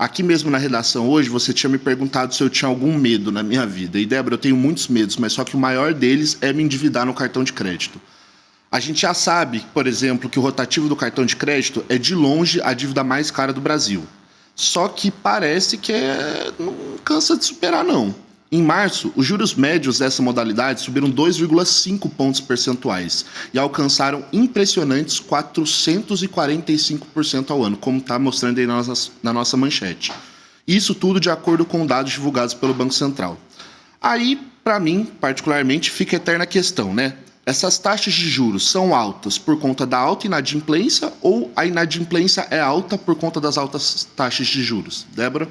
Aqui mesmo na redação hoje, você tinha me perguntado se eu tinha algum medo na minha vida. E, Débora, eu tenho muitos medos, mas só que o maior deles é me endividar no cartão de crédito. A gente já sabe, por exemplo, que o rotativo do cartão de crédito é de longe a dívida mais cara do Brasil. Só que parece que não cansa de superar, não. Em março, os juros médios dessa modalidade subiram 2,5 pontos percentuais e alcançaram impressionantes 445% ao ano, como está mostrando aí na nossa manchete. Isso tudo de acordo com dados divulgados pelo Banco Central. Aí, para mim, particularmente, fica a eterna questão, né? Essas taxas de juros são altas por conta da alta inadimplência ou a inadimplência é alta por conta das altas taxas de juros? Débora?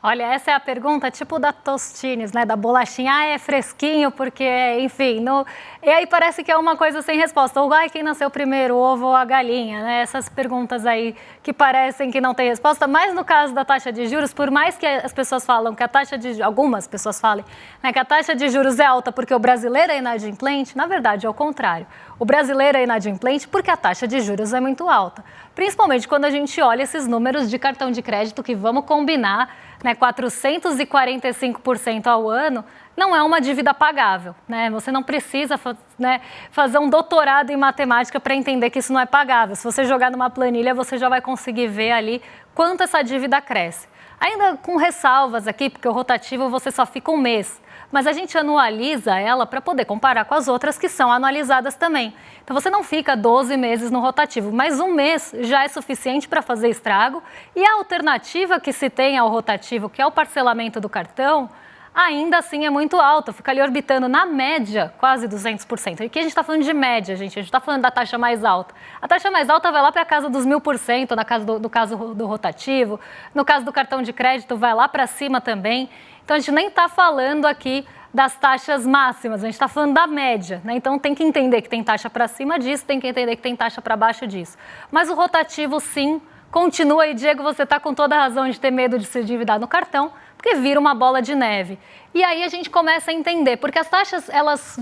Olha, essa é a pergunta tipo da Tostines, né? Da bolachinha. Ah, é fresquinho porque, enfim... E aí parece que é uma coisa sem resposta. Ou quem nasceu primeiro, o ovo ou a galinha, né? Essas perguntas aí que parecem que não tem resposta. Mas no caso da taxa de juros, por mais que as pessoas falam que a taxa de... Algumas pessoas falem, né, que a taxa de juros é alta porque o brasileiro é inadimplente, na verdade é o contrário. O brasileiro é inadimplente porque a taxa de juros é muito alta. Principalmente quando a gente olha esses números de cartão de crédito que, vamos combinar, né, 445% ao ano, não é uma dívida pagável, né? Você não precisa fazer um doutorado em matemática para entender que isso não é pagável. Se você jogar numa planilha, você já vai conseguir ver ali quanto essa dívida cresce. Ainda com ressalvas aqui, porque o rotativo você só fica um mês. Mas a gente anualiza ela para poder comparar com as outras que são anualizadas também. Então você não fica 12 meses no rotativo, mas um mês já é suficiente para fazer estrago. E a alternativa que se tem ao rotativo, que é o parcelamento do cartão, ainda assim é muito alta, fica ali orbitando na média quase 200%. E aqui a gente está falando de média, gente, a gente está falando da taxa mais alta. A taxa mais alta vai lá para a casa dos 1000%, no caso do rotativo, no caso do cartão de crédito vai lá para cima também. Então a gente nem está falando aqui das taxas máximas, a gente está falando da média, né? Então tem que entender que tem taxa para cima disso, tem que entender que tem taxa para baixo disso. Mas o rotativo sim continua, e Diego, você está com toda a razão de ter medo de se endividar no cartão, porque vira uma bola de neve. E aí a gente começa a entender, porque as taxas elas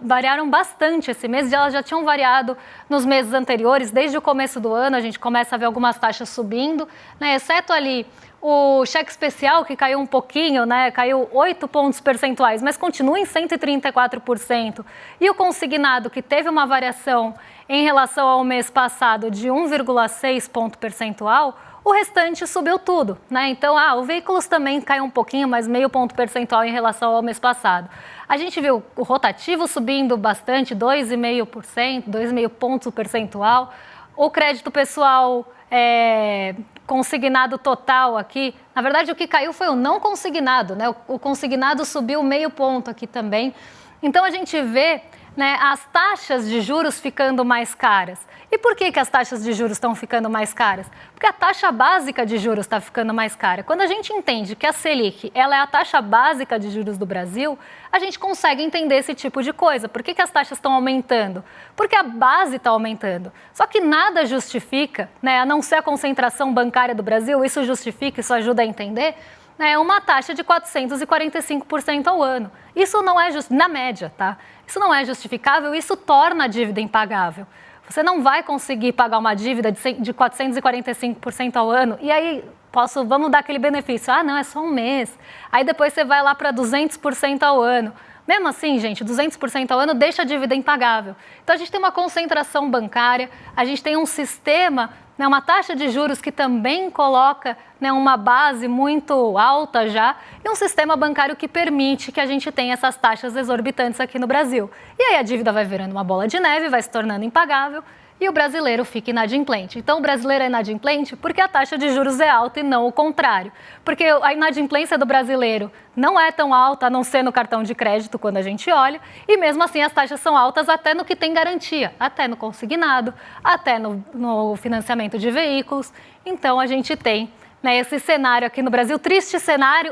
variaram bastante esse mês, e elas já tinham variado nos meses anteriores, desde o começo do ano a gente começa a ver algumas taxas subindo, né? Exceto ali o cheque especial, que caiu um pouquinho, né? Caiu 8 pontos percentuais, mas continua em 134%. E o consignado, que teve uma variação em relação ao mês passado de 1,6 ponto percentual, o restante subiu tudo, né? Então, o veículos também caiu um pouquinho, mas meio ponto percentual em relação ao mês passado. A gente viu o rotativo subindo bastante, 2,5%, 2,5 pontos percentual. O crédito pessoal consignado total aqui, na verdade o que caiu foi o não consignado, né? O consignado subiu meio ponto aqui também. Então a gente vê, né, as taxas de juros ficando mais caras. E por que as taxas de juros estão ficando mais caras? Porque a taxa básica de juros está ficando mais cara. Quando a gente entende que a Selic ela é a taxa básica de juros do Brasil, a gente consegue entender esse tipo de coisa. Por que as taxas estão aumentando? Porque a base está aumentando. Só que nada justifica, né, a não ser a concentração bancária do Brasil, isso justifica, isso ajuda a entender, né, uma taxa de 445% ao ano. Isso não é na média, tá? Isso não é justificável, isso torna a dívida impagável. Você não vai conseguir pagar uma dívida de 445% ao ano e aí vamos dar aquele benefício. Não, é só um mês. Aí depois você vai lá para 200% ao ano. Mesmo assim, gente, 200% ao ano deixa a dívida impagável. Então a gente tem uma concentração bancária, a gente tem um sistema, né, uma taxa de juros que também coloca, né, uma base muito alta já, e um sistema bancário que permite que a gente tenha essas taxas exorbitantes aqui no Brasil. E aí a dívida vai virando uma bola de neve, vai se tornando impagável, e o brasileiro fica inadimplente. Então o brasileiro é inadimplente porque a taxa de juros é alta e não o contrário. Porque a inadimplência do brasileiro não é tão alta, a não ser no cartão de crédito quando a gente olha, e mesmo assim as taxas são altas até no que tem garantia, até no consignado, até no financiamento de veículos. Então a gente tem, né, esse cenário aqui no Brasil, triste cenário,